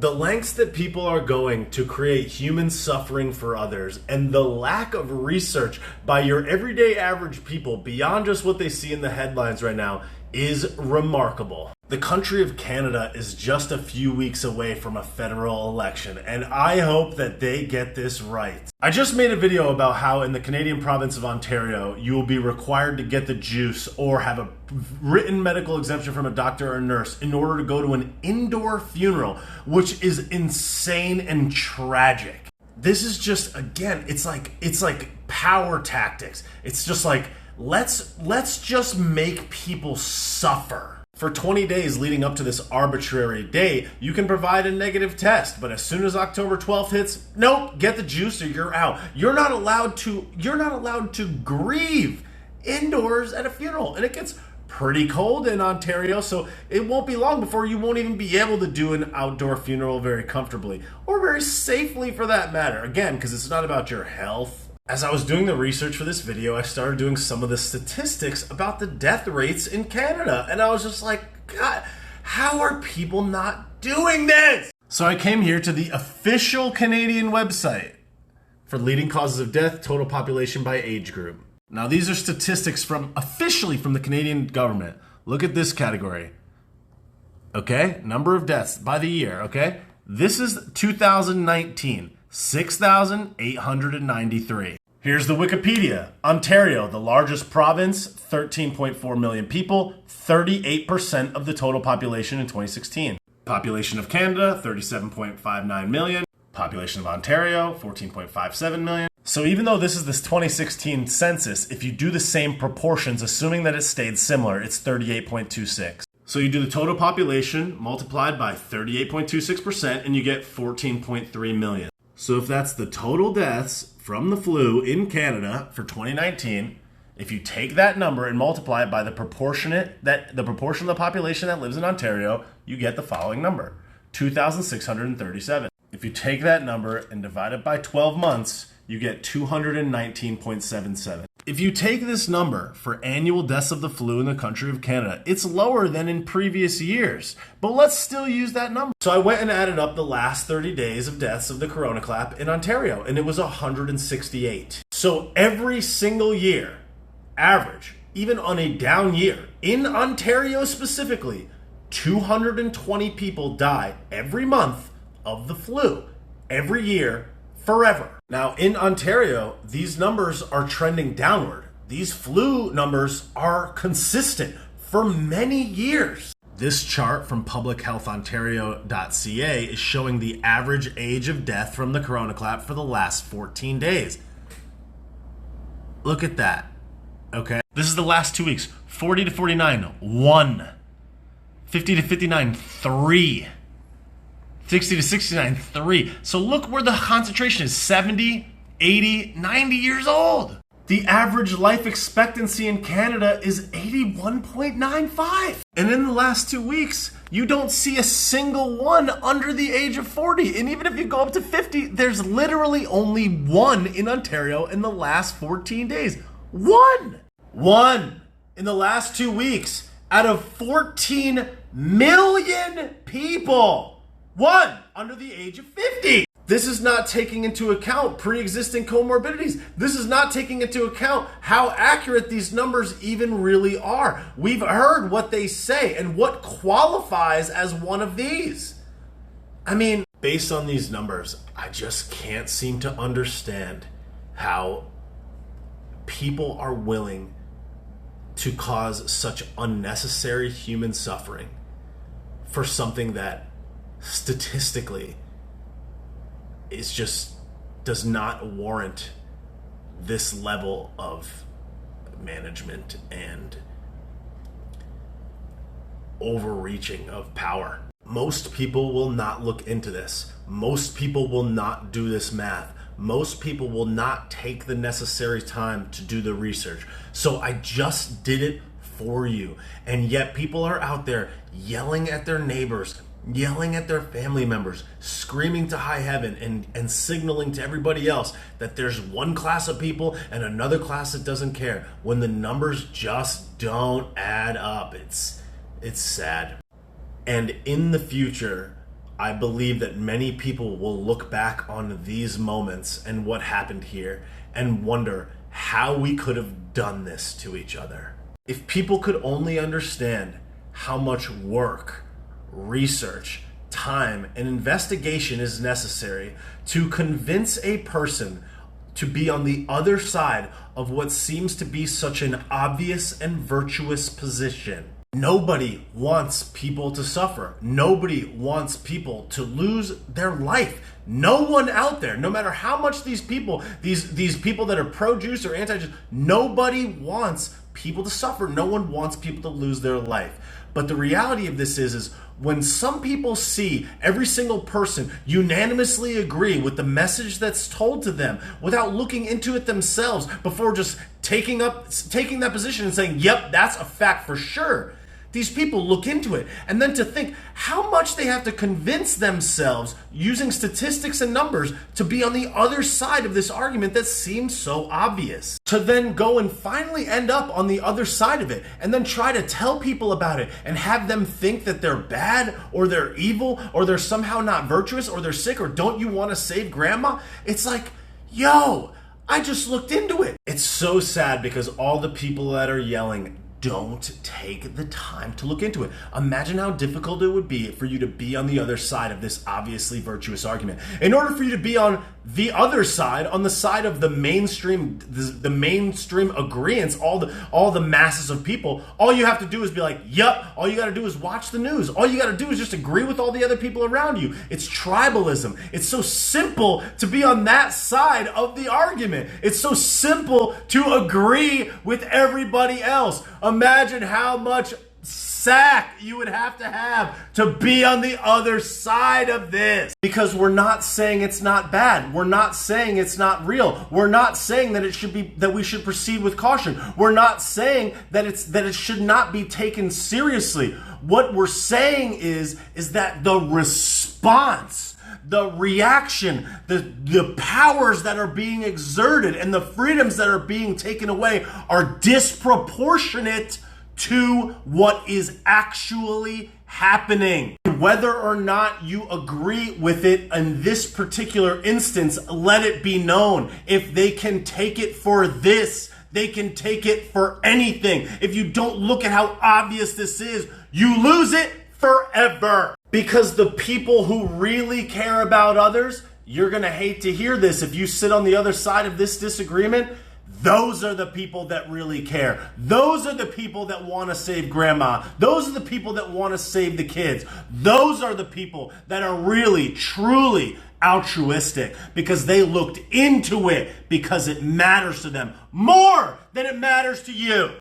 The lengths that people are going to create human suffering for others, and the lack of research by your everyday average people beyond just what they see in the headlines right now is remarkable. The country of Canada is just a few weeks away from a federal election, and I hope that they get this right. I just made a video about how in the Canadian province of Ontario, you will be required to get the juice or have a written medical exemption from a doctor or nurse in order to go to an indoor funeral, which is insane and tragic. This is just, again, it's like power tactics. It's just like, let's just make people suffer. For 20 days leading up to this arbitrary date, you can provide a negative test, but as soon as October 12th hits, nope, get the juice or you're out. You're not allowed to grieve indoors at a funeral. And it gets pretty cold in Ontario, so it won't be long before you won't even be able to do an outdoor funeral very comfortably, or very safely for that matter. Again, because it's not about your health. As I was doing the research for this video, I started doing some of the statistics about the death rates in Canada. And I was just like, God, how are people not doing this? So I came here to the official Canadian website for leading causes of death, total population by age group. Now these are statistics officially from the Canadian government. Look at this category. Okay, number of deaths by the year, okay? This is 2019. 6,893. Here's the Wikipedia. Ontario, the largest province, 13.4 million people, 38% of the total population in 2016. Population of Canada, 37.59 million. Population of Ontario, 14.57 million. So even though this is this 2016 census, if you do the same proportions, assuming that it stayed similar, it's 38.26. So you do the total population multiplied by 38.26% and you get 14.3 million. So if that's the total deaths from the flu in Canada for 2019, if you take that number and multiply it by the proportion of the population that lives in Ontario, you get the following number, 2,637. If you take that number and divide it by 12 months, you get 219.77. If you take this number for annual deaths of the flu in the country of Canada, it's lower than in previous years, but let's still use that number. So I went and added up the last 30 days of deaths of the corona clap in Ontario, and it was 168. So every single year, average, even on a down year, in Ontario specifically, 220 people die every month of the flu, every year, forever. Now, in Ontario, these numbers are trending downward. These flu numbers are consistent for many years. This chart from publichealthontario.ca is showing the average age of death from the corona clap for the last 14 days. Look at that. Okay. This is the last 2 weeks. 40 to 49, 1. 50 to 59, 3. 60 to 69, 3. So look where the concentration is, 70, 80, 90 years old. The average life expectancy in Canada is 81.95. And in the last 2 weeks, you don't see a single one under the age of 40. And even if you go up to 50, there's literally only one in Ontario in the last 14 days. One in the last 2 weeks out of 14 million people. One under the age of 50. This is not taking into account pre-existing comorbidities. This is not taking into account how accurate these numbers even really are. We've heard what they say and what qualifies as one of these. I mean, based on these numbers, I just can't seem to understand how people are willing to cause such unnecessary human suffering for something that statistically does not warrant this level of management and overreaching of power. Most people will not look into this. Most people will not do this math. Most people will not take the necessary time to do the research. So I just did it for you. And yet people are out there yelling at their neighbors, yelling at their family members, screaming to high heaven and signaling to everybody else that there's one class of people and another class that doesn't care, when the numbers just don't add up. It's sad. And in the future, I believe that many people will look back on these moments and what happened here and wonder how we could have done this to each other. If people could only understand how much work, research, time, and investigation is necessary to convince a person to be on the other side of what seems to be such an obvious and virtuous position. Nobody wants people to suffer. Nobody wants people to lose their life. No one out there, no matter how much these people that are pro-juice or anti-juice, nobody wants people to suffer. No one wants people to lose their life. But the reality of this is when some people see every single person unanimously agree with the message that's told to them without looking into it themselves before just taking that position and saying, yep, that's a fact for sure. These people look into it, and then to think how much they have to convince themselves using statistics and numbers to be on the other side of this argument that seems so obvious. To then go and finally end up on the other side of it, and then try to tell people about it and have them think that they're bad or they're evil or they're somehow not virtuous or they're sick or don't you want to save grandma? It's like, yo, I just looked into it. It's so sad because all the people that are yelling don't take the time to look into it. Imagine how difficult it would be for you to be on the other side of this obviously virtuous argument. In order for you to be on the other side, on the side of the mainstream agreeance, all the masses of people, all you have to do is be like, yep, all you got to do is watch the news. All you got to do is just agree with all the other people around you. It's tribalism. It's so simple to be on that side of the argument. It's so simple to agree with everybody else. Imagine how much sack you would have to be on the other side of this. Because we're not saying it's not bad. We're not saying it's not real. We're not saying that we should proceed with caution. We're not saying that it should not be taken seriously. What we're saying is that the response, the reaction, the powers that are being exerted and the freedoms that are being taken away are disproportionate to what is actually happening. Whether or not you agree with it in this particular instance, let it be known. If they can take it for this, they can take it for anything. If you don't look at how obvious this is, you lose it forever. Because the people who really care about others, you're going to hate to hear this. If you sit on the other side of this disagreement, those are the people that really care. Those are the people that want to save grandma. Those are the people that want to save the kids. Those are the people that are really, truly altruistic because they looked into it because it matters to them more than it matters to you.